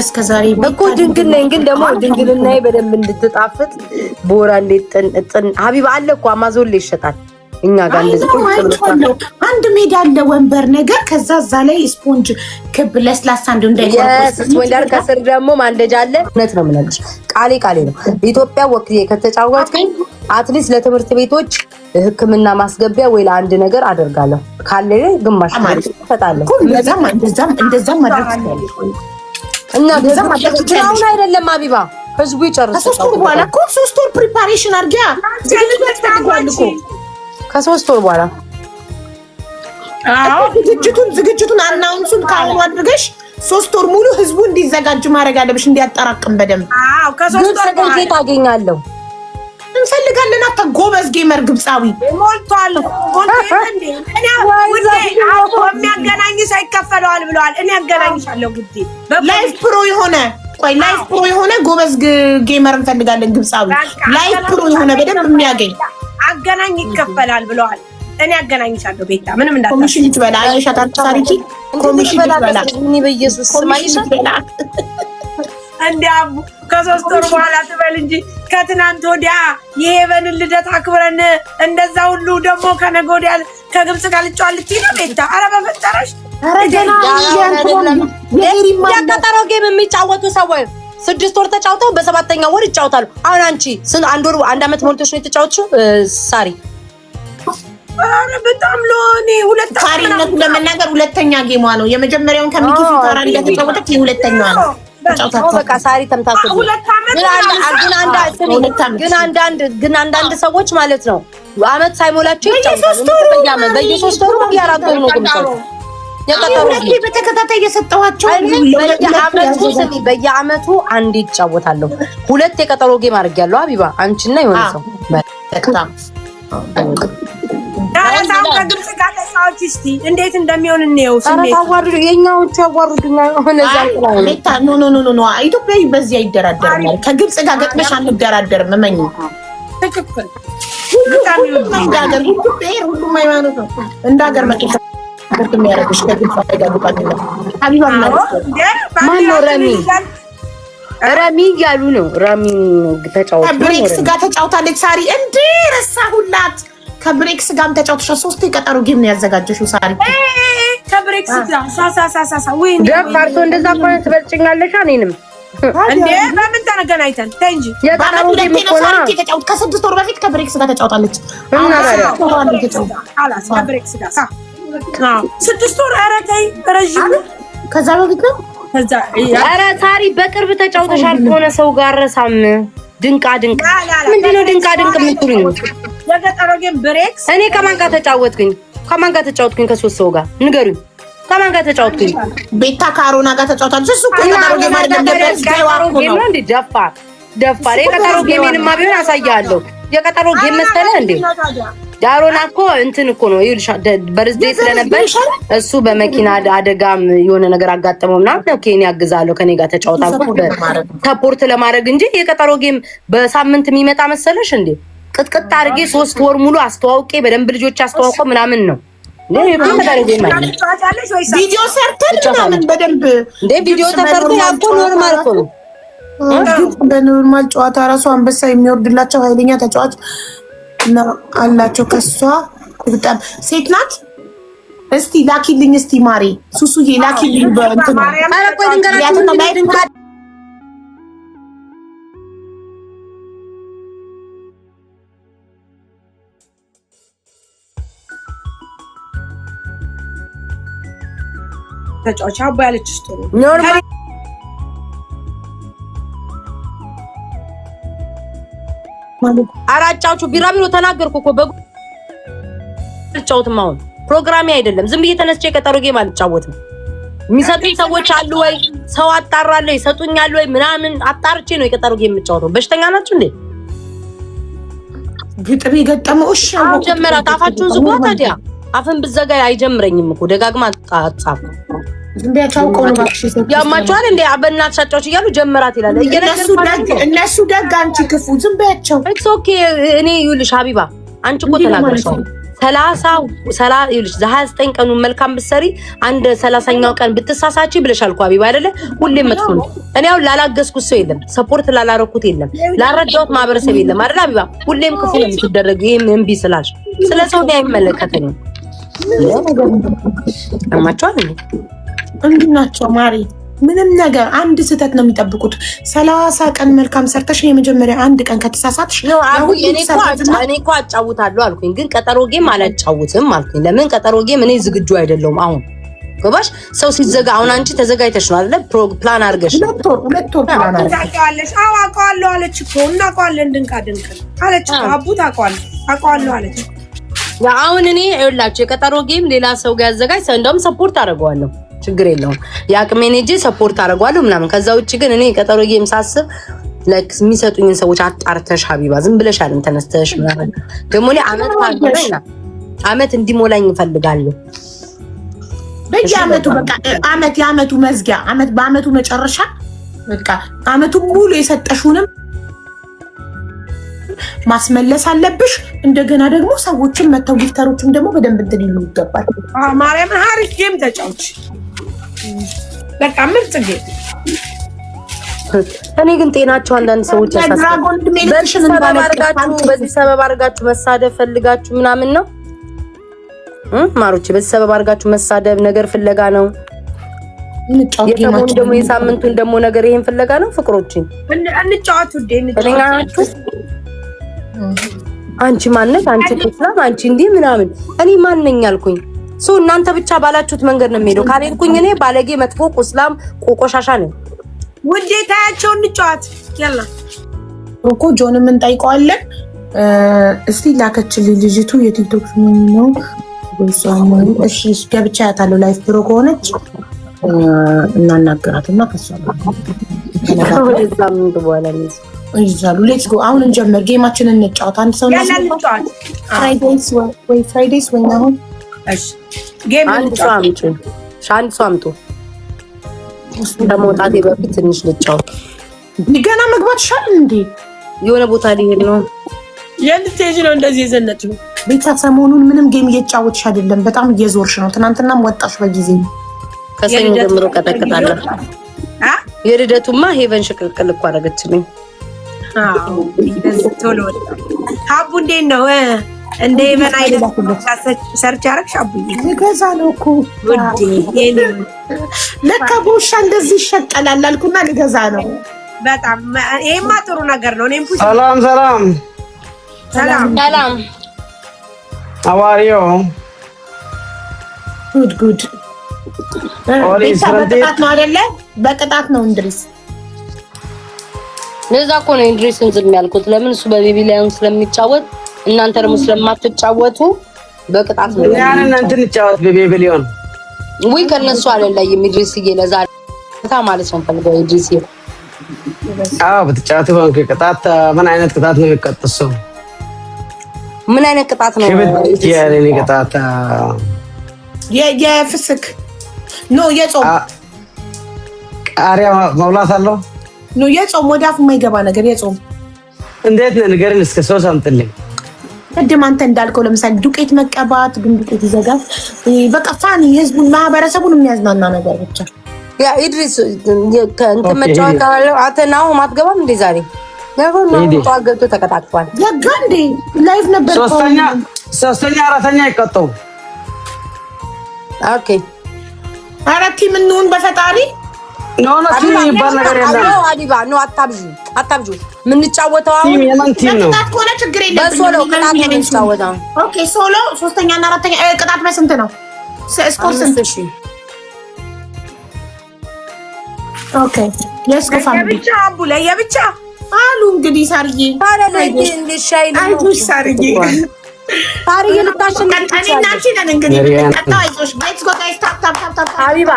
እስከዛሬ እኮ ድንግል ነኝ ግን ደግሞ ድንግልናዬ በደንብ እንድትጣፍጥ ቦራ እንዴት ጥን ሀቢባ አለ እኮ አማዞን ላይ ይሸጣል። እኛ ጋር እንደዚህ አንድ ሜዳ አለ ወንበር ነገር ከዛ እዛ ላይ ስፖንጅ ክብ ለስላሳ እንዳይቆርጥ ወንደር ከስር ደግሞ ማንደጃ አለ። እውነት ነው የምነግርሽ ቃሌ ነው። ኢትዮጵያ ወክዬ ከተጫወትኩኝ አትሊስት ለትምህርት ቤቶች ሕክምና ማስገቢያ ወይ ለአንድ ነገር አደርጋለሁ። ካለ ግማሽ ፈጣለሁ እንደዛም ማድረግ እና አሁን አይደለም ሀቢባ ህዝቡ ይጨርስ። ከሶስት ወር በኋላ እኮ 3 ወር ፕሪፓሬሽን አድርጊያ ከ3 ወር በኋላ ዝግጅቱን አናውንሱን ካሁኑ አድርገሽ 3 ወር ሙሉ ህዝቡ እንዲዘጋጅ ማድረግ አለብሽ፣ እንዲያጠራቅም በደንብ። ከ3 ወር በኋላ ታገኛለሁ እንፈልጋለን። አታ ጎበዝ ጌመር ግብጻዊ ሞልቷል። እኔ የሚያገናኝ ሳይከፈለዋል ብለዋል። እኔ ያገናኝሻለሁ ግዴ ላይፍ ፕሮ የሆነ ጎበዝ ጌመር እንፈልጋለን ግብጻዊ ላይፍ ፕሮ የሆነ በደንብ የሚያገኝ አገናኝ ይከፈላል ብለዋል። እኔ ያገናኝሻለሁ ቤታ ምንም እንዳታስቢ። ኮሚሽን ትበላ አይሻታል ሳሪቲ ኮሚሽን ትበላ እኔ በኢየሱስ ስማይሽ እንዲያቡ ከ3 ወር በኋላ ትበል እንጂ ከትናንት ወዲያ የሄቨንን ልደት አክብረን እንደዛ ሁሉ ደግሞ ከነገ ወዲያ ከግብጽ ጋር ልጫወት ነው ቤታ። ኧረ በፈጠረሽ የቀጠሮ ጌም የሚጫወቱ ሰዎች 6 ወር ተጫውተው በ7ኛው ወር ይጫወታሉ። አሁን አንቺ አንድ አመት ሞልቶሽ ነው የተጫወትሽው ሳሪ? ኧረ በጣም ለኔ ሁለት ታሪነት ለመናገር ሁለተኛ ጌሟ ነው። የመጀመሪያውን ከሚኪ ታራ እንደተጫወተች የሁለተኛዋ ነው። በቃ ሳሪ ተምታቱ ግን አንዳንድ ሰዎች ማለት ነው አመት ሳይሞላቸው ይጫወታሉ። በየ3 ወሩ በየ4 ወሩ ነው ግምሰው የቀጠሮ በተከታታይ እየሰጠኋቸው በየአመቱ አንድ ይጫወታሉ። 2 የቀጠሮ ጌም አድርጊያለሁ ሀቢባ አንቺና የሆነ ሰው በጣም ዳራታው ከግብጽ ጋር ተጫዋች እስቲ እንዴት እንደሚሆን እንየው። ስሜት ታዋርዱ የኛዎቹ ያዋርዱኛል። ሆነ ኖ ኢትዮጵያዊ በዚህ አይደራደርም። ከግብጽ ጋር ገጥመሽ አንደራደርም። እመኝ ትክክል። ሁሉም ሃይማኖት ነው እንደ ሀገር መጥቶ የሚያደርግሽ ከግብጽ ጋር ሀቢባ ማነው ረሚ እያሉ ነው። ረሚ ብሬክስ ጋር ተጫውታለች ሳሪ። እንዴ ረሳሁላት። ከብሬክስ ጋርም ተጫውተሻል። 3 የቀጠሮ ጌም ነው ያዘጋጀሽው ሳሪ። ከብሬክስ ጋር ሳሳሳሳ ወይ ደፋርቶ እንደዛ ቆነ ትበልጭኛለሽ። እኔንም እንዴ በምን ተገናኝተን እንጂ የቀጠሮ ጌም እኮ ነው። ከ6 ወር በፊት ከብሬክስ ጋር ተጫውታለች። እና ታዲያ ከብሬክስ ጋር 6 ወር ኧረ ተይ ረጅም ከዛ በፊት ነው። ኧረ ሳሪ በቅርብ ተጫውተሻል ከሆነ ሰው ጋር ረሳም። ድንቃ ምንድነው ድንቃ የምትሉኝ? የቀጠሮ ጌም ብሬክስ እኔ ከማን ጋር ተጫወትኩኝ? ከ3 ሰው ጋር ንገሩኝ። ከማን ጋር ተጫወትኩኝ? ቤታ ካሮና ጋር ተጫውታለች። እሱ የቀጠሮ ጌም አይደለም ነው እንዴ? ደፋር የቀጠሮ ጌሜንማ ቢሆን አሳያለሁ። የቀጠሮ ጌም መሰለህ እንዴ? ዳሮና እኮ እንትን እኮ ነው ይልሻ በርዝዴይ ስለነበር እሱ በመኪና አደጋም የሆነ ነገር አጋጠመው ምናምን ነው ኬን ያግዛለሁ ከኔ ጋር ተጫውታለሁ ሰፖርት ለማድረግ እንጂ የቀጠሮ ጌም በሳምንት የሚመጣ መሰለሽ እንዴ? ቅጥቅጥ አድርጌ 3 ወር ሙሉ አስተዋውቄ በደንብ ልጆች አስተዋውቀው ምናምን ነው። ቪዲዮ ሰርተን ምናምን በደንብ እንዴ ቪዲዮ ተሰርቶ ያቆ ኖርማል እኮ ነው። በኖርማል ጨዋታ ራሱ አንበሳ የሚወርድላቸው ኃይለኛ ተጫዋች ነው አላቸው። ከሷ በጣም ሴት ናት። እስቲ ላኪልኝ እስቲ ማሪ ሱሱዬ ላኪልኝ በእንትን ተጫዋች አባ ያለች ስቶሪ ኖርማል አራጫውቹ ቢራቢሮ ተናገርኩ እኮ በጫውትም አሁን ፕሮግራሜ አይደለም። ዝም ብዬ ተነስቼ ቀጠሮ ጌም አልጫወትም። የሚሰጡኝ ሰዎች አሉ ወይ ሰው አጣራለሁ ይሰጡኛል ወይ ምናምን አጣርቼ ነው የቀጠሮ ጌም የምጫወተው። በሽተኛ ናችሁ እንዴ? ግጥም የገጠመው እሺ ጀመራ ታፋችሁን ዝጉ። ታዲያ አፍን ብዘጋ አይጀምረኝም እኮ ደጋግማ አጣጣፍ ዝምቢያቸው ቆሎ ባክሽ ያማቻል እንዴ አበናት ሻጫዎች እያሉ ጀመራት ይላል። እነሱ ደግ አንቺ ክፉ ዝምቢያቸው ኢትስ ኦኬ። እኔ ይኸውልሽ ሀቢባ አንቺ እኮ ተናገርሽ 29 ቀኑን መልካም ብትሰሪ አንድ 30ኛው ቀን ብትሳሳቺ ብለሻል እኮ ሀቢባ አይደለ? ሁሌም መጥፎ ነው። እኔ አሁን ላላገዝኩት ሰው የለም፣ ሰፖርት ላላረኩት የለም፣ ላረዳሁት ማህበረሰብ የለም አይደል ሀቢባ? ሁሌም ክፉ ነው የምትደረግ። ይሄም እምቢ ስላልሽ ስለ ሰው ላይ አይመለከተኝም። አማቻው እንዴ ናቸው ማሪ ምንም ነገር አንድ ስህተት ነው የሚጠብቁት። 30 ቀን መልካም ሰርተሽ የመጀመሪያ አንድ ቀን ከተሳሳትሽ እኔ እኮ አጫውታለሁ አልኩኝ፣ ግን ቀጠሮ ጌም አላጫውትም አልኩኝ። ለምን ቀጠሮ ጌም እኔ ዝግጁ አይደለሁም። አሁን ገባሽ? ሰው ሲዘጋ አሁን አንቺ ተዘጋጅተሽ ነው አይደል? ፕላን አድርገሽ 2 ወር ፕላን አድርገሽ አውቃለሁ አለች እኮ እናውቀዋለን። ድንቃ አለች አቡ አውቃለሁ አለች። አሁን እኔ ይኸውላችሁ የቀጠሮ ጌም ሌላ ሰው ጋር ያዘጋጅ ሰው እንደውም ሰፖርት አደርገዋለሁ፣ ችግር የለውም። የአቅሜን ሄጄ ሰፖርት አደርገዋለሁ ምናምን። ከዛ ውጭ ግን እኔ የቀጠሮ ጌም ሳስብ ላይክ የሚሰጡኝን ሰዎች አጣርተሽ ሀቢባ ዝም ብለሽ አይደል ተነስተሽ ምናምን። ደግሞ እኔ አመት እንዲሞላኝ እፈልጋለሁ። በየአመቱ በቃ የአመቱ መዝጊያ በአመቱ መጨረሻ በቃ አመቱ ሙሉ የሰጠሽውንም ማስመለስ አለብሽ። እንደገና ደግሞ ሰዎችን መተው ጊፍተሮችም ደግሞ በደንብ እንትን ይሉ ይገባል። ማርያም ሀሪፍ ጌም ተጫውች በቃ ምርጥ ጌም። እኔ ግን ጤናቸው አንዳንድ ሰዎች በዚህ ሰበብ አድርጋችሁ መሳደብ ፈልጋችሁ ምናምን ነው ማሮቼ። በዚህ ሰበብ አድርጋችሁ መሳደብ ነገር ፍለጋ ነው። የሰሞኑን ደግሞ የሳምንቱን ደግሞ ነገር ይሄን ፍለጋ ነው። ፍቅሮችን እንጫወቱ እንጫወቱ። አንቺ ማነሽ? አንቺ ከስላም አንቺ እንዲህ ምናምን እኔ ማን ነኝ አልኩኝ። እናንተ ብቻ ባላችሁት መንገድ ነው የሚሄደው። ካልሄድኩኝ እኔ ባለጌ፣ መጥፎ፣ ቁስላም፣ ቆሻሻ ነኝ። ውዴታቸው እንጫወት ያላ እኮ ጆንም እንጠይቀዋለን። እስቲ ላከችልኝ ልጅቱ የቲክቶክ ነው እሺ ገብቻ ያታለው ላይፍ ፕሮ ከሆነች እናናገራትና ከሷ ይዛሉ። ሌትስ ጎ አሁን እንጀምር፣ ጌማችንን እንጫወት። አንድ ሰው ነው ፍራይዴይስ ወይ አሁን እሺ ጌም እንጫወት። አንድ ሰው አምጡ። ከመውጣቴ በፊት ትንሽ ልጫወት። ገና መግባት ይሻላል እንዴ? የሆነ ቦታ ሊሄድ ነው። የልትሄጂ ነው እንደዚህ የዘነጥው? ቤታ ሰሞኑን ምንም ጌም እየጫወትሽ አይደለም፣ በጣም እየዞርሽ ነው። ትናንትናም ወጣሽ በጊዜ። ከሰኞ ጀምሮ ቀጠቅጣለሁ። የልደቱማ ሄቨን ሽቅቅል እኮ አደረገችልኝ። ቶሎ ወጣ። አቡ እንዴት ነው? እንደ ሄቨን አይደል ሰርች አደረግሽ? አቡዬ ልገዛ ነው እኮ ውዴ። ለካ በውሻ እንደዚህ ይሸቀላል አልኩና ልገዛ ነው። በጣም ይሄማ ጥሩ ነገር ነው። እኔም ሰላም ሰላም ሰላም። How are you? ጉድ በቅጣት ነው አይደለ? በቅጣት ነው እንድሪስ። ለዛ እኮ ነው እንድሪስን ዝም ያልኩት። ለምን እሱ በቤቢ ላይ ስለሚጫወት እናንተ ደግሞ ስለማትጫወቱ በቅጣት ነው። ያንን እንትን እንጫወት በቤቢ ሊሆን ወይ ከነሱ አይደለም። እንድሪስዬ ለዛ ማለት ነው ፈልገው እንድሪስዬ። በተጫወቱ ባንክ ቅጣት ምን አይነት ቅጣት ነው የሚቀጥሰው? ምን አይነት ቅጣት ነው? ያለኔ ቅጣት የፍስክ ኖ የጾም ቃሪያ መብላት አለው። ኖ የጾም ወደ አፍ የማይገባ ነገር የጾም እንዴት ነው ንገርን እስከ 3 አምጥልኝ። ቅድም አንተ እንዳልከው ለምሳሌ ዱቄት መቀባት፣ ግን ዱቄት ይዘጋል። በቃ ፋኒ ህዝቡን ማህበረሰቡን የሚያዝናና ነገር ብቻ። ያ ኢድሪስ ከእንትን መጫወት ካለው አተናው ማትገባም እንዴ ዛሬ ነው ገብቶ ተቀጣጥቷል። ዘጋ እንዴ ላይቭ ነበር። ሶስተኛ አራተኛ ይቀጣው። ኦኬ አራቲ ምን ነው በፈጣሪ ኖ ቲም ይባል ነገር የለም። ነው አዲባ ነው አታብዙ ምን ጫወተው ቲም የማን ቲም ነው? ቅጣት ከሆነ ችግር የለም። በሶሎ ቅጣት ነው የምንጫወተው። ኦኬ ሶሎ ሶስተኛ እና አራተኛ ቅጣት በስንት ነው? ስኮር ስንት? ኦኬ ለስኮ ፋሚሊ የብቻ አቡ ላይ የብቻ አሉ እንግዲህ ሳርዬ ታረለኝ እንደ ሻይ ነው። አይዞሽ ሳርዬ ሳርዬ ልታሸንፍ እኔና አንቺ ነን እንግዲህ ልትቀጣ። አይዞሽ ሌትስ ጎ ጋይስ ታፕ ታፕ ታፕ ታፕ ሀቢባ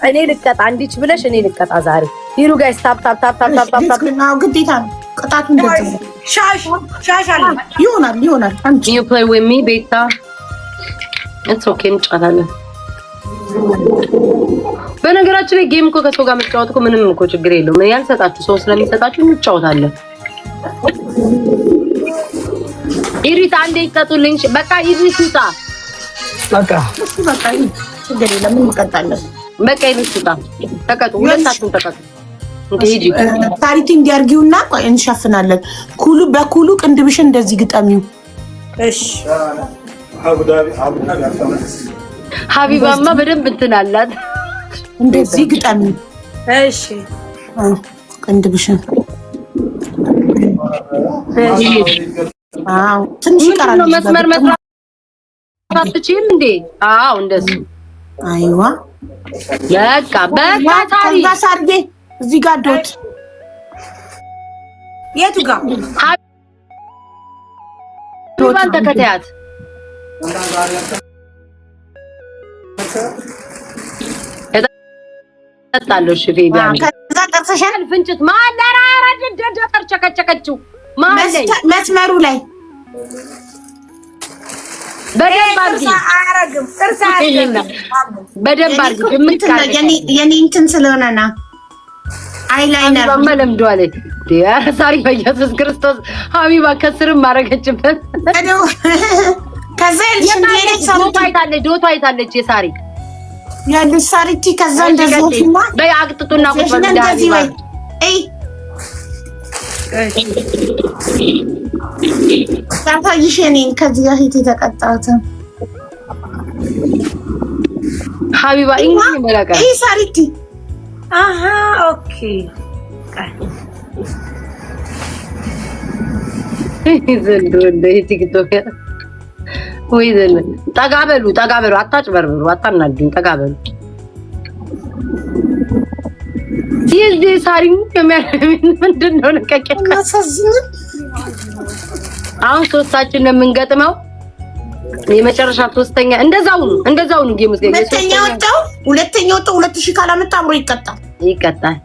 እኔ ልቀጣ እንዲች ብለሽ እኔ ልቀጣ ዛሬ ይሩ ጋይስ ታፕ ታፕ ታፕ ታፕ ታፕ ታፕ ነው ግዴታ ነው ቅጣቱ። እንደዚህ ሻሽ አለ ይሆናል አንቺ you play with me ቤታ it's okay እንጫወታለን። በነገራችን ላይ ጌም እኮ ከሰው ጋር መጫወት እኮ ምንም እኮ ችግር የለውም። ያልሰጣችሁ ሰው ስለሚሰጣችሁ እንጫወታለን። ኢሪት አንዴ ይጠጡልኝ። በቃ ኢሪት ይጣ በቃ ችግር የለም እንቀጣለን። በቃ ኢሪት ይጣ ተቀጡ። ሁለታችሁም ተቀጡ። እንግዲህ ታሪቲ እንዲያርጊውና ቆይ እንሸፍናለን። ኩሉ በኩሉ ቅንድብሽን እንደዚህ ግጠሚው። እሺ ሀቢባማ በደንብ እንትን አላት። እንደዚህ ግጠሚው። እሺ ቅንድብሽን አዎ ትንሽ ይቀራል። መስመር መስራት አትችይም እንዴ? አዎ እንደዚህ አይዋ በቃ ታሪ ሳርጌ እዚህ ጋር ዶት የቱ ጋር ዶት ተከታያት ተጣለው ሽፌ ቢያን ከዛ ጠርሰሻል። ፍንጭት ማለራ ረድ ደደፈር ቸከቸከችው ማለኝ መስመሩ ላይ በደንብ አድርጊ። አያረግም ጥርስ አያረግም። በደንብ አድርጊ። የኔ እንትን ስለሆነ ና አይላይነር ለምዷል። ዲያር ሳሪ በኢየሱስ ክርስቶስ ሀቢባ ከስርም ማረገችበት። ከዛ ዶቶ አይታለች የሳሪ ያለች ሳሪቲ ከዛ እንደዚህ በይ አቅጥጡና ቁጭ በል ሀቢባ ታታይሽ እኔን ከዚህ ጋር ሂት የተቀጣሁት ሀቢባ እንግዲህ መላቀ ሳሪቲ አሃ ኦኬ ዘንዶ እንደ ቲክቶክ ወይ ዘለ ጠጋበሉ አታጭበርብሩ፣ አታናዱኝ። ጠጋበሉ ይሄ ሳሪ ምንድን ነው ለቀቀቀ። አሁን ሶስታችን ነው የምንገጥመው። የመጨረሻ ሶስተኛ እንደዛው ነው ጌምስ ሁለተኛ ወጣው 2000 ካላመጣ አብሮ ይቀጣል።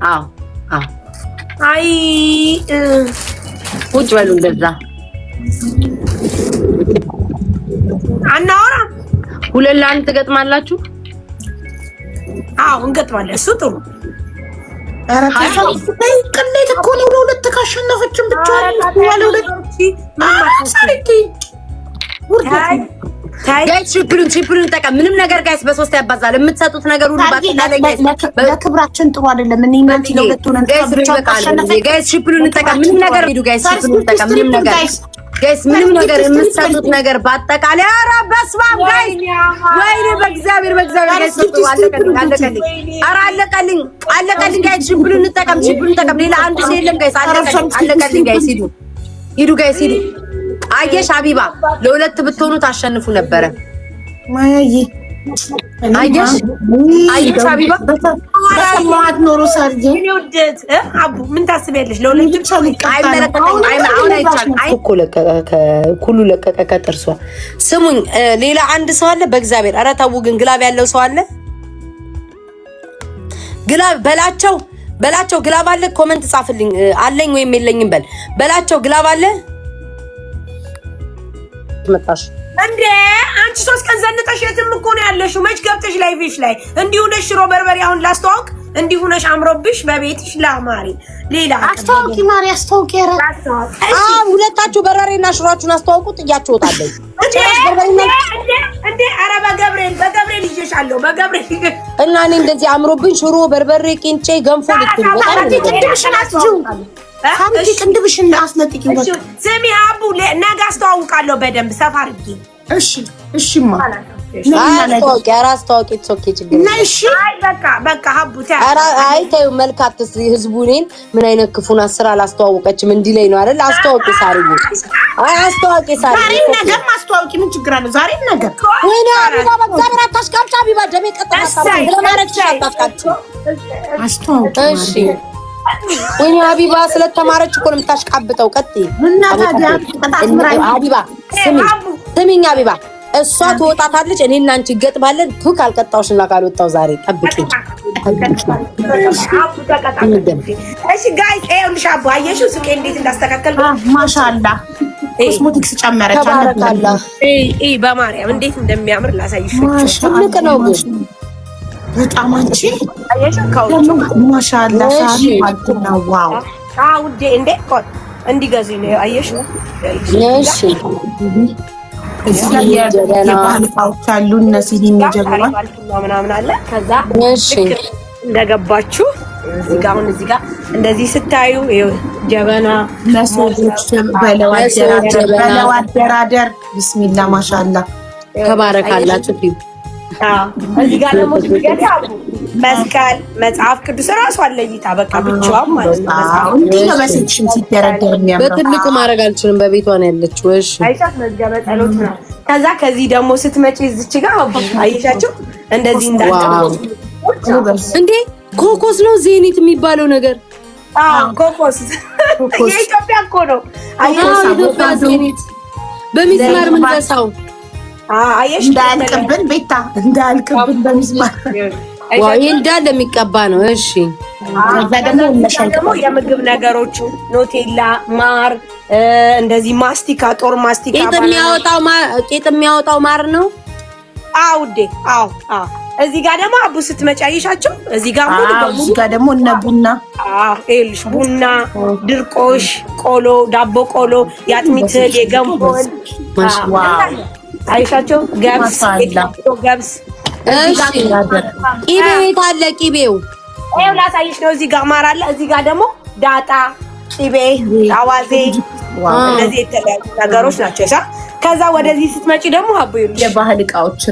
አዎ አይ ቁጭ በሉ እንደዛ አናወራ። ሁለት ለአንድ ትገጥማላችሁ። አዎ እንገጥማለን። እሱ ጥሩ ቅሌት እኮ ነው። ለሁለት ካሸነፈችን ብቻ ጋይስ ትሪፕሉን ጠቀም። ምንም ነገር ጋይስ በሶስት ያባዛል። የምትሰጡት ነገር ሁሉ ባትላለኝ ለክብራችን ጥሩ አይደለም። እኔ ማንቲ ለሁለት ሆነን ጋይስ ትሪፕሉን ጠቀም። ምንም ነገር ሄዱ ጋይስ ትሪፕሉን ጠቀም። ምንም ነገር ጋይስ ምንም ነገር የምትሰጡት ነገር ባጠቃላይ ኧረ በስመ አብ ጋይስ ወይኔ በእግዚአብሔር ጋይስ አለቀልኝ ጋይስ ትሪፕሉን ጠቀም። ሌላ አንድ ሰው የለም ጋይስ አለቀልኝ ጋይስ ሂዱ ጋይስ ሂዱ። አየሽ ሀቢባ ለሁለት ብትሆኑ ታሸንፉ ነበረ። ማያዬ አየሽ ሀቢባ በሰማት ኖሮ ሰርጌ ወደት አቡ ምን ታስቢያለሽ? ለሁለት ብቻ አሁን አይቻልም። ኩሉ ለቀቀ ከጥርሷ። ስሙኝ ሌላ አንድ ሰው አለ በእግዚአብሔር። ኧረ ተው ግን ግላብ ያለው ሰው አለ? ግላብ በላቸው ግላብ አለ? ኮመንት ጻፍልኝ። አለኝ ወይም የለኝም በላቸው ግላብ አለ? መጣሽ እንዴ አንቺ 3 ቀን ዘንጠሽ የትም እኮ ነው ያለሽው። መች ገብተሽ ላይቭሽ ላይ እንዲሁ ነሽ ሽሮ በርበሬ አሁን ላስተዋውቅ እንዲሁ ነሽ አምሮብሽ በቤትሽ ላማሪ ሌላ አስተዋውቂ ማሪ አስተዋውቂ ሁለታችሁ በርበሬና ሽሮአችሁን አስተዋውቁ። ጥያችሁ ወጣለኝ እንዴ ኧረ በገብርኤል ይዤሻለሁ በገብርኤል እና እኔ እንደዚህ አምሮብኝ ሽሮ በርበሬ ቂንጬ ገንፎ ልትሉ ቅንድብሽን አስነጥቂ። ስሚ አቡ ነገ አስተዋውቃለሁ በደንብ ሰፋ አድርጌ። እሺማ አስተዋውቂ ኦኬ ችግር እና እሺ በቃ ሀቡ አይ ተይው መልክ አትስሪ። ህዝቡ እኔን ምን አይነት ክፉን አስራ አላስተዋወቀችም እንዲህ ላይ ነው አይደል? አስተዋውቂ ሳርዬ አስተዋውቂ ሳርዬ ነገም አስተዋውቂ ምን ችግር አለ? ዛሬም ነገር ወይኔ ሀቢባ በእግዚአብሔር አታሽቃብጪ። ሀቢባ ደሜ ቀጥታ ለማረግ አታሽቃብጪ። አስተዋውቂ እሺ ወይኔ ሀቢባ ስለተማረች እኮ ነው የምታሽቃብጠው። ቀጥይ ሀቢባ ስሚኝ ሀቢባ እሷ ትወጣታለች፣ እኔና አንቺ ይገጥማለን። ቱ ካልቀጣውሽና ካልወጣው ዛሬ ጠብቂኝ። እሺ ጋይስ ይኸውልሽ አቡ አየሽው ሱቄ እንዴት እንዳስተካከልኩ ማሻአላ ኮስሞቲክስ ጨመረች ተባረካላ። በማርያም እንዴት እንደሚያምር ላሳይሽ። ትልቅ ነው ግን በጣም አንቺ አየሽው ማሻአላ ሳሪ አልኩና ዋው ውዴ እንዴ እንዲገዙኝ ነው። አየሽ? እሺ እዚህ ጋር የባህል እቃዎች አሉ። እነዚህ ጀበና ምናምን አለ። ከዛ እሺ እንደገባችሁ እዚህ ጋር እንደዚህ ስታዩ ጀበና መሶቦች በለው አደራደር ቢስሚላ ማሻአላ ተባረካላችሁ። እዚህ ጋር ደግሞ መስቀል መጽሐፍ ቅዱስ ራሱ አለይታ በቃ ብቻዋን ማለት ነው። እንዴ ነው በሴክሽን ሲደረደር የሚያምረው። በትልቁ ማድረግ አልችልም፣ በቤቷ ነው ያለችው። እሺ አይሻት መዝገበ ጸሎት ነው። ከዛ ከዚህ ደግሞ ስትመጪ እዚች ጋር አይሻችሁ እንደዚህ እንዳልጠብቁ እንዴ ኮኮስ ነው ዜኒት የሚባለው ነገር። ኮኮስ የኢትዮጵያ እኮ ነው። ኢትዮጵያ ዜኒት በሚስማር ምን ደሳው አየሽ እንዳልቅብን ቤታ እንዳልቅብን በሚስማር ዋይ እንዳለ የሚቀባ ነው። እሺ ደግሞ የምግብ ነገሮች ኖቴላ፣ ማር፣ እንደዚህ ማስቲካ፣ ጦር ማስቲካ ቄጥ የሚያወጣው ማር ነው። ውዴ እዚህ ጋር ደግሞ አቡ ስትመጪ አየሻቸው። እዚህ ጋር ደግሞ እነ ቡና ይኸውልሽ፣ ቡና፣ ድርቆሽ፣ ቆሎ፣ ዳቦ ቆሎ፣ የአጥሚት እህል፣ የገንፎ አይሻቸው፣ ገብስ። እሺ ቂቤው የት አለ? ቂቤው ይኸው ላሳይሽ ነው። እዚህ ጋር ማር አለ። እዚህ ጋር ደግሞ ዳጣ፣ ቂቤ፣ አዋዜ፣ እነዚህ የተለያዩ ነገሮች ናቸው። ከዛ ወደዚህ ስትመጪ ደግሞ አቡ የባህል እቃዎች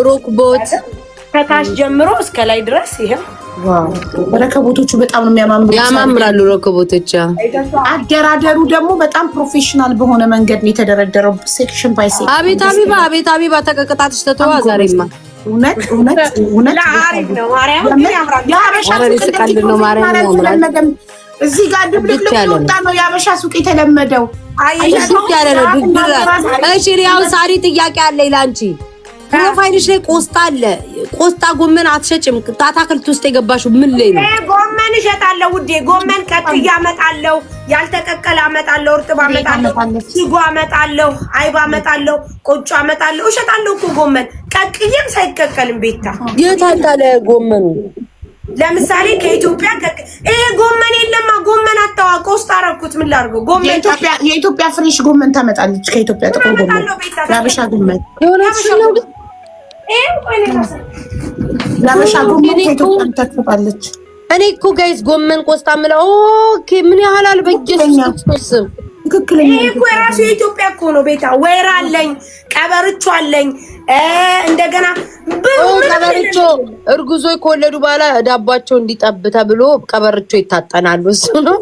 ሮክቦት ከታች ጀምሮ እስከ ላይ ድረስ ይሄው ረከቦቶቹ በጣም ነው ያማምራሉ። ረከቦቶች አደራደሩ ደግሞ በጣም ፕሮፌሽናል በሆነ መንገድ ነው የተደረደረው። ሴክሽን ባይ ሴክሽን። አቤት አቢባ ተቀቅጣትሽ ተተዋ ዛሬማ እውነት አሪፍ ነው። ማርያም ያምራል። የሀበሻ ሱቅ ነው። ማርያም እዚህ ጋር ድብልቅ ወጣ ነው የሀበሻ ሱቅ የተለመደው። አይሽት ያለ ነው ድብራ። እሺ ያው ሳሪ ጥያቄ አለ ይላንቺ ፕሮፋይልሽ ላይ ቆስጣ አለ። ቆስጣ ጎመን አትሸጭም? አታክልት ውስጥ የገባሽው ምን ላይ ነው? ጎመን እሸጣለሁ ውዴ። ጎመን ቀቅዬ አመጣለሁ፣ ያልተቀቀለ አመጣለሁ፣ እርጥብ አመጣለሁ፣ ሲጎ አመጣለሁ፣ አይባ አመጣለሁ፣ ቆጮ አመጣለሁ። እሸጣለሁ እኮ ጎመን ቀቅዬም ሳይቀቀልም። ቤታ የት አለ ጎመኑ? ለምሳሌ ከኢትዮጵያ ይሄ ጎመን የለማ። ጎመን አጣዋ ቆስጣ አደረኩት። ምን ላድርገው? ጎመን የኢትዮጵያ ፍሬሽ ጎመን ታመጣለች። ከኢትዮጵያ ጥቁር ጎመን የሀበሻ ጎመን የሆነች ነው። የሀበሻ ጎመን ከኢትዮጵያ ታጥፋለች። እኔ እኮ ጋይስ ጎመን ቆስጣ ምለው ኦኬ ምን ያህል አልበየስ ትክክለኛ እኮ የራሱ የኢትዮጵያ እኮ ነው። ቤታ ወይራ አለኝ፣ ቀበርቾ አለኝ። እንደገና ቀበርቾ እርጉዞች ከወለዱ በኋላ ዳቧቸው እንዲጠብ ተብሎ ቀበርቾ ይታጠናሉ። እሱ ነው።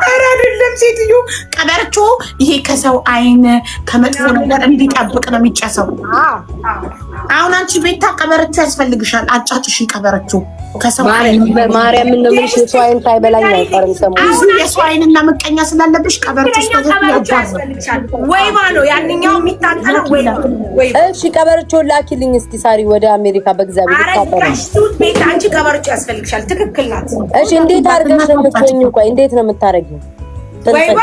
ኧረ አይደለም ሴትዮ፣ ቀበርቾ ይሄ ከሰው አይን ከመጥፎ ነገር እንዲጠብቅ ነው የሚጨሰው። አሁን አንቺ ቤታ ቀበርቾ ያስፈልግሻል። አጫጭሽ ቀበርቾ ከሰው አይን ማርያም ምን ነው ምንሽ? የሰው አይን ሳይበላኝ አይቀርም። ሰሞኑን የሰው አይንና ምቀኛ ስላለብሽ ቀበርቾ ያስፈልግሻል። ወይባ ነው ያንኛው የሚታጠነው ወይ? እሺ ቀበርቾ ላኪልኝ እስኪ ሳሪ ወደ አሜሪካ በእግዚአብሔር ይታጠናል። ቤት አንቺ ቀበርቾ ያስፈልግሻል። ትክክል ናት። እሺ እንዴት አድርገሽ ነው የምትሆኚው? ቆይ እንዴት ነው የምታረጊው? ወይባ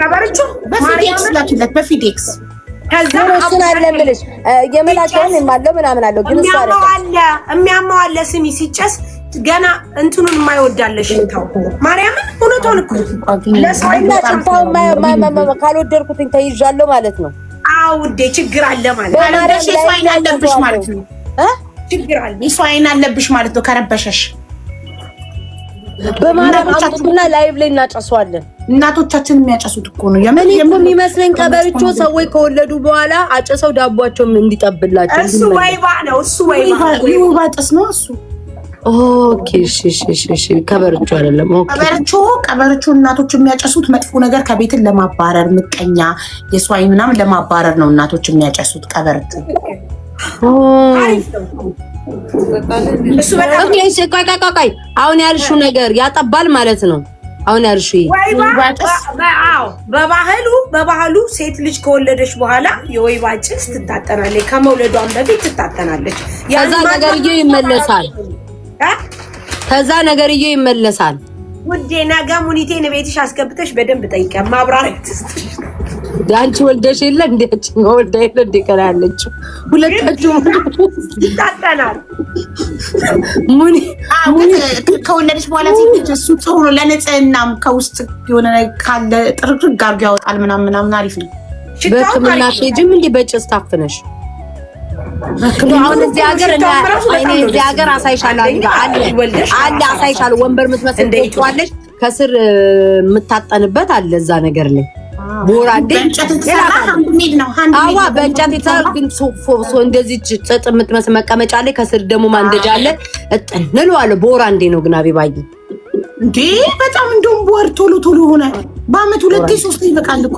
ቀበርቾ በፊዴክስ ላኪለት፣ በፊዴክስ ከዛ እሱን አይደለምልሽ የመላከውን የማለው ምናምን አለው ግን እሱ አይደለም የሚያማው አለ። ስሚ ሲጨስ ገና እንትኑን የማይወዳለሽ እንታው ማርያምን እውነቱን እኮ ለሰውና ጭንታው ካልወደድኩትኝ ተይዣለሁ ማለት ነው። ውዴ ችግር አለ ማለት ነው። የሰው አይን አለብሽ ማለት ነው። ችግር አለ። የሰው አይን አለብሽ ማለት ነው። ከረበሸሽ በማርያም አምጡና ላይቭ ላይ እናጨሰዋለን። እናቶቻችን የሚያጨሱት እኮ ነው። እኔ እኮ የሚመስለኝ ቀበርቾ ሰዎች ከወለዱ በኋላ አጨሰው ዳቧቸውም እንዲጠብላቸው። እሱ ወይባ ነው። እሱ ወይባ ጭስ ነው እሱ። ኦኬ እሺ ቀበርቾ አይደለም። ኦኬ ቀበርቾ እናቶች የሚያጨሱት መጥፎ ነገር ከቤትን ለማባረር ምቀኛ፣ የሰው አይን ምናምን ለማባረር ነው እናቶች የሚያጨሱት ቀበርቾ። ቆይ አሁን ያልሽው ነገር ያጠባል ማለት ነው። አሁን ያልሽው በባህሉ ሴት ልጅ ከወለደች በኋላ የወይባ ጭስ ትታጠናለች። ከመውለዷን በፊት ትታጠናለች። ከዛ ነገርዬው ይመለሳል። ውዴ ነገ ሙኒቴን ቤትሽ አስገብተሽ በደንብ ጠይቂያ ማብራሪያ ትስጥሽ። አንቺ ወልደሽ የለ እንዴ? አንቺ ወልዳ የለ እንዴ? ከላ ያለችው ሁለታችሁ ታጠናል። ሙኒ ከወለደች በኋላ ሲል እሱ ጥሩ ነው ለንጽህናም ከውስጥ የሆነ ካለ ጥርግርግ አድርጎ ያወጣል ምናምን አሪፍ ነው። በህክምና ሄጅም እንዴ በጭስ ታፍነሽ አሁን እዚህ ሀገር እዚህ ሀገር አሳይሻለሁ አለ አሳይሻለሁ። ወንበር የምትመስል ትወጪዋለሽ ከስር የምታጠንበት አለ እዛ ነገር ላይ ቦራዴ አዋ በእንጨት የተሰራ ግን እንደዚህ ጥጥ የምትመስል መቀመጫ ላይ ከስር ደግሞ ማንደጃ አለ። እጥንለዋለሁ ቦራንዴ ነው ግን አቢባዬ እንዴ በጣም እንደውም ቦር ቶሎ ሆነ። በአመት 2-3 ይበቃል እኮ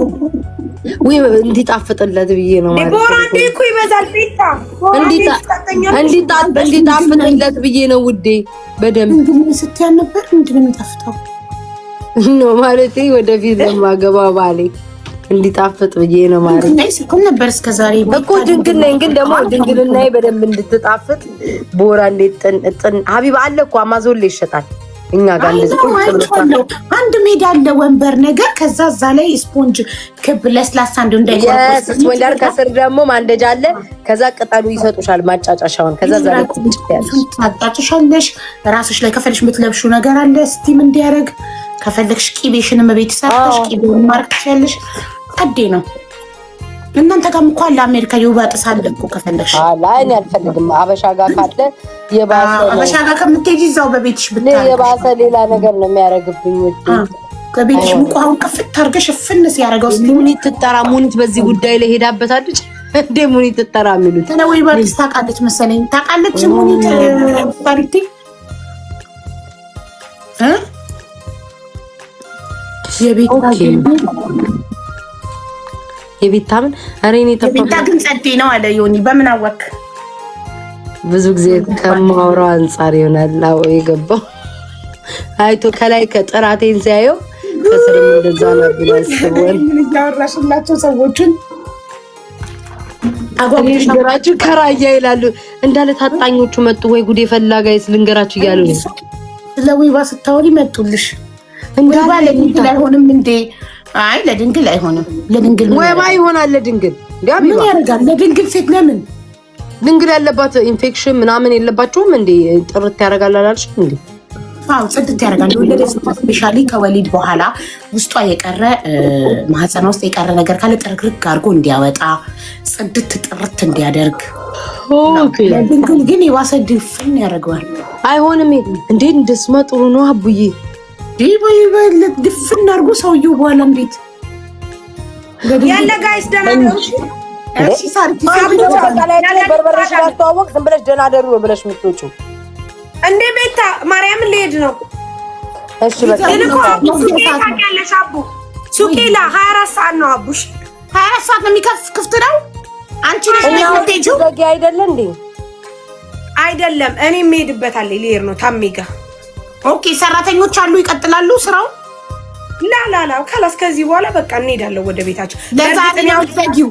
ወይ እንዲጣፍጥለት ብዬ ነው ማለት ነው። ቦራንዴ እኮ ይበዛል ቤታ እንዲጣፍጥለት ብዬ ነው ውዴ። በደንብ እንግዲህ ስትያን ነበር ምንድነው የሚጣፍጠው ነው ማለት ወደፊት ለማገባ ባሌ እንዲጣፍጥ ብዬ ነው ማለት ነው። ስኩል ነበር እስከዛሬ እኮ ድንግል ነኝ ግን ደግሞ ድንግልናዬ በደንብ እንድትጣፍጥ ቦራንዴ ጥን ሀቢባ አለ እኮ አማዞን ላይ ይሸጣል። እኛ ጋር እንደዚህ አንድ ሜዳ አለ ወንበር ነገር ከዛ እዛ ላይ ስፖንጅ ክብ ለስላሳ እንደው እንዳይቆርጥ ወንበር ከስር ደግሞ ማንደጃ አለ። ከዛ ቅጠሉ ይሰጡሻል ማጫጫሻውን። ከዛ ዛሬ ታጫጫሻለሽ ራስሽ ላይ ከፈልሽ የምትለብሺው ነገር አለ ስቲም እንዲያደርግ ከፈለግሽ ቂቤሽንም ቤት ሰርተሽ ቂቤውን ማርክ ትችያለሽ። አዴ ነው እናንተ ጋርም እኮ አለ አሜሪካ ይውባጥስ አለ እኮ ከፈለግሽ። አይ እኔ አልፈልግም። አበሻ ጋር ካለ የባሰ አበሻ ጋር ከምትሄጂ እዛው በቤትሽ ብታረጊ የባሰ ሌላ ነገር ነው የሚያደርግብኝ። ውዴ ከቤትሽ ሙቋውን ከፍት አድርገሽ ፍንስ ያደርገው። ሙኒት ትጠራ ሙኒት በዚህ ጉዳይ ላይ ሄዳበታለች እንዴ? ሙኒት ትጠራ የሚሉት ተነው ይባልስ ታውቃለች መሰለኝ። ታውቃለች ሙኒት ባሪቲ የቤታ ምን አሬኔ የቤታ ግን ጸዴ ነው አለ ዮኒ። በምን አወቅ? ብዙ ጊዜ ከማውራው አንፃር ይሆናል አው የገባው አይቶ ከላይ ከጥራቴን ሲያየው ከስርም እንደዛ ነው ብላስበው ያወራሽላቸው ሰዎችን አጓጉራችሁ ከራያ ይላሉ እንዳለ ታጣኞቹ መጡ። ወይ ጉዴ ፈላጋይስ ልንገራችሁ እያሉ ነው። ስለወይባ ስታወሪ መጡልሽ። ወይባ ለድንግል አይሆንም እንዴ? አይ ለድንግል አይሆንም። ለድንግል ወይባ ይሆናል። ለድንግል ምን ያደርጋል? ለድንግል ሴት ለምን ድንግል ያለባት ኢንፌክሽን ምናምን የለባቸውም እንዴ? ጥርት ያደርጋል አላልሽ እንዴ? አዎ ጽድት ያደርጋል። ወለደ ስፔሻሊ ከወሊድ በኋላ ውስጧ የቀረ ማህፀኗ ውስጥ የቀረ ነገር ካለ ጥርግርግ አድርጎ እንዲያወጣ ጽድት ጥርት እንዲያደርግ። ኦኬ ለድንግል ግን የዋሰ ድፍን ያደርገዋል። አይሆንም እንዴ? እንደስማ ጥሩ ነው አቡዬ ይበልጥ ድፍን አድርጎ ሰውየው በኋላ እንዴት ያለ ጋይስ ደህና ነው። እሺ ሳርቲ በርበሬሽ ያስተዋወቅ ዝም ብለሽ ደህና ደሩ ነው ብለሽ የምትወጪው እንዴ? ቤታ ማርያምን ልሄድ ነው። እሺ በቃ ታውቂያለሽ አቡ ሱቂላ 24 ሰዓት ነው አቡሽ 24 ሰዓት ነው ክፍት ነው። አንቺ ነሽ የምትሄጂው ዘጊ አይደለ እንዴ? አይደለም እኔ የምሄድበታለሁ። ልሄድ ነው ታሜ ጋር። ኦኬ ሰራተኞች አሉ ይቀጥላሉ ስራው። ላላላ ካላስ ከዚህ በኋላ በቃ እንሄዳለን ወደ ቤታችን። ለዛሬ ነው ዘጊው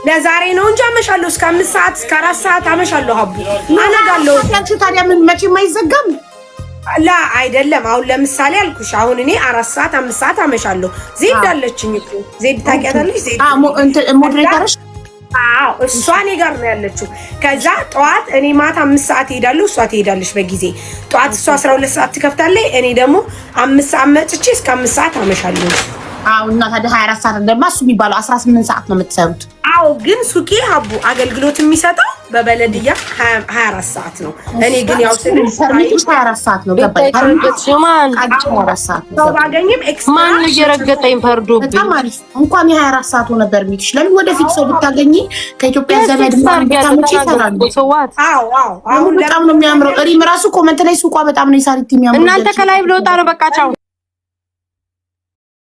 ለዛሬ ነው እንጂ አመሻለሁ እስከ 5 ሰዓት እስከ 4 ሰዓት አመሻለሁ። አቡ አነጋለሁ። ታዲያ ምን መቼም አይዘጋም? ላ አይደለም። አሁን ለምሳሌ አልኩሽ አሁን እኔ 4 ሰዓት 5 ሰዓት አመሻለሁ። ዜድ አለችኝ እኮ ዜድ ታውቂያታለሽ? ዜድ ሞዴሬተርሽ? አዎ እሷ እኔ ጋር ነው ያለችው። ከዛ ጠዋት እኔ ማታ 5 ሰዓት ሄዳለሁ፣ እሷ ትሄዳለች በጊዜ። ጠዋት እሷ 12 ሰዓት ትከፍታለች፣ እኔ ደግሞ 5 ሰዓት መጥቼ እስከ 5 ሰዓት አመሻለሁ። አዎ እና ታዲያ 24 ሰዓት እንደማ እሱ የሚባለው 18 ሰዓት ነው የምትሰሩት? አዎ ግን ሱቂ አቡ አገልግሎት የሚሰጠው በበለድያ 24 ሰዓት ነው። እኔ ግን ያው ሰርቪስ 24 ሰዓት ነው። ገባኝ። ማን 24 ሰዓት ነው። ባገኝም ኤክስትራ ማን እየረገጠኝ ፈርዶብኝ። በጣም አሪፍ እንኳን የ24 ሰዓት ነበር የሚትሽ። ለምን ወደፊት ሰው ብታገኝ ከኢትዮጵያ ዘመድ ታመጪ ይሰራሉ። አዎ አዎ አሁን በጣም ነው የሚያምረው። ሪም ራሱ ኮመንት ላይ ሱቋ በጣም ነው ሳሪት የሚያምረው። እናንተ ከላይ ብለውጣ ነው በቃ ቻው።